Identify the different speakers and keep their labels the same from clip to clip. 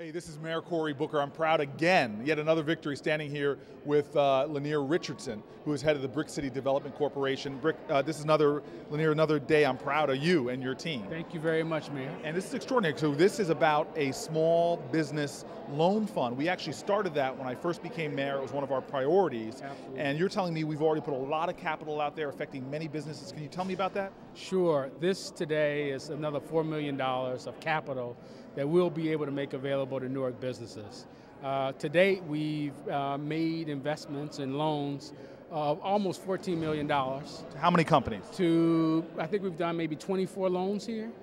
Speaker 1: Hey, this is Mayor Cory Booker. I'm proud again, yet another victory, standing here with Lanier Richardson, who is head of the Brick City Development Corporation. This is Lanier, another day I'm proud of you and your team.
Speaker 2: Thank you very much, Mayor.
Speaker 1: And this is extraordinary. So this is about a small business loan fund. We actually started that when I first became mayor. It was one of our priorities.
Speaker 2: Absolutely.
Speaker 1: And you're telling me we've already put a lot of capital out there affecting many businesses. Can you tell me about that?
Speaker 2: Sure. This today is another $4 million of capital that we'll be able to make available to Newark businesses. To date, we've made investments in loans of almost $14 million.
Speaker 1: How many companies?
Speaker 2: I think we've done maybe 24 loans here.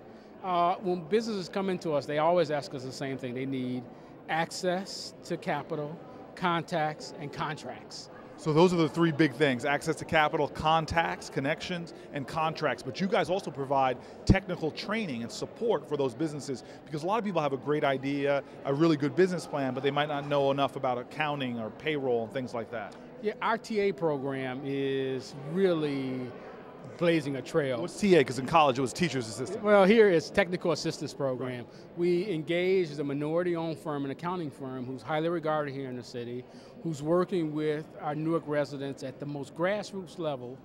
Speaker 2: When businesses come into us, they always ask us the same thing. They need access to capital, contacts, and contracts.
Speaker 1: So those are the three big things: access to capital, contacts, connections, and contracts. But you guys also provide technical training and support for those businesses, because a lot of people have a great idea, a really good business plan, but they might not know enough about accounting or payroll and things like that.
Speaker 2: Yeah, our TA program is really blazing a trail.
Speaker 1: What's TA? Because in college it was teacher's assistant.
Speaker 2: Well, here it's technical assistance program. We engage a minority-owned firm, an accounting firm, who's highly regarded here in the city, who's working with our Newark residents at the most grassroots level,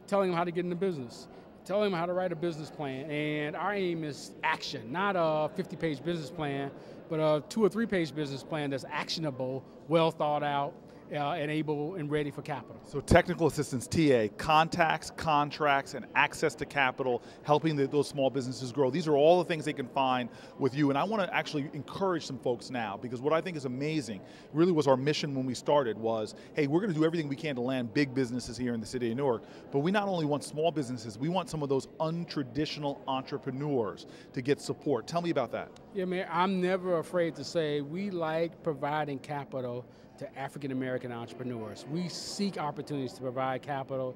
Speaker 2: telling them how to get into business, telling them how to write a business plan. And our aim is action, not a 50-page business plan, but a 2 or 3 page business plan that's actionable, well thought out, and able and ready for capital.
Speaker 1: So technical assistance, TA, contacts, contracts, and access to capital, helping those small businesses grow. These are all the things they can find with you, and I want to actually encourage some folks now, because what I think is amazing, really was our mission when we started, was, hey, we're going to do everything we can to land big businesses here in the city of Newark, but we not only want small businesses, we want some of those untraditional entrepreneurs to get support. Tell me about that.
Speaker 2: Yeah, Mayor, I'm never afraid to say we like providing capital to African American entrepreneurs. We seek opportunities to provide capital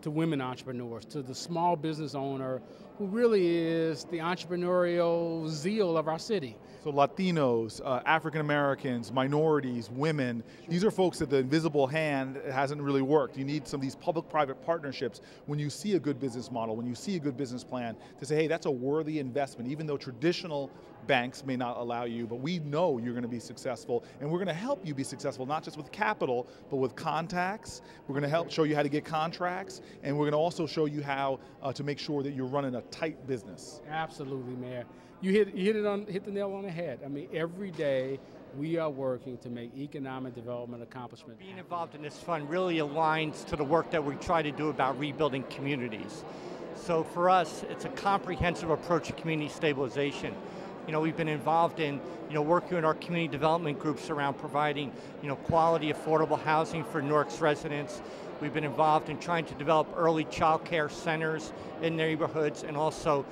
Speaker 2: to women entrepreneurs, to the small business owner who really is the entrepreneurial zeal of our city.
Speaker 1: So Latinos, African Americans, minorities, women, these are folks that the invisible hand hasn't really worked. You need some of these public-private partnerships when you see a good business model, when you see a good business plan, to say, hey, that's a worthy investment, even though traditional banks may not allow you, but we know you're going to be successful, and we're going to help you be successful, not just with capital, but with contacts. We're going to help show you how to get contracts, and we're going to also show you how to make sure that you're running a tight business.
Speaker 2: Absolutely, Mayor. You hit the nail on the head. I mean, every day we are working to make economic development accomplishment.
Speaker 3: Being involved in this fund really aligns to the work that we try to do about rebuilding communities. So for us, it's a comprehensive approach to community stabilization. You know, we've been involved in, working with our community development groups around providing, quality, affordable housing for Newark's residents. We've been involved in trying to develop early child care centers in neighborhoods, and also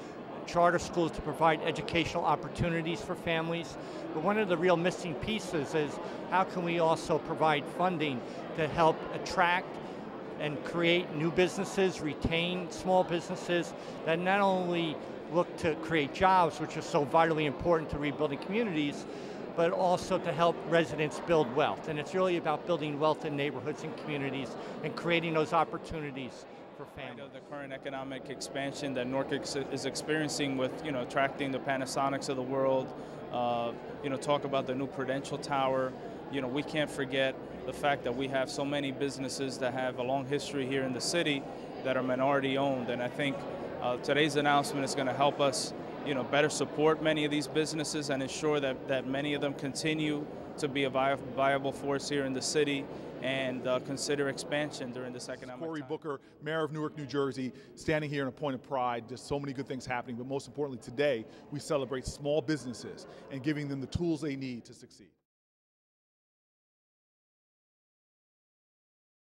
Speaker 3: charter schools to provide educational opportunities for families. But one of the real missing pieces is how can we also provide funding to help attract and create new businesses, retain small businesses that not only look to create jobs, which are so vitally important to rebuilding communities, but also to help residents build wealth. And it's really about building wealth in neighborhoods and communities and creating those opportunities for families.
Speaker 4: The current economic expansion that Newark is experiencing with, attracting the Panasonics of the world, talk about the new Prudential Tower. We can't forget the fact that we have so many businesses that have a long history here in the city that are minority owned, and I think today's announcement is going to help us, better support many of these businesses and ensure that many of them continue to be a viable force here in the city and consider expansion during this economic
Speaker 1: Cory
Speaker 4: time.
Speaker 1: Booker, Mayor of Newark, New Jersey, standing here in a point of pride. There's so many good things happening, but most importantly today, we celebrate small businesses and giving them the tools they need to succeed.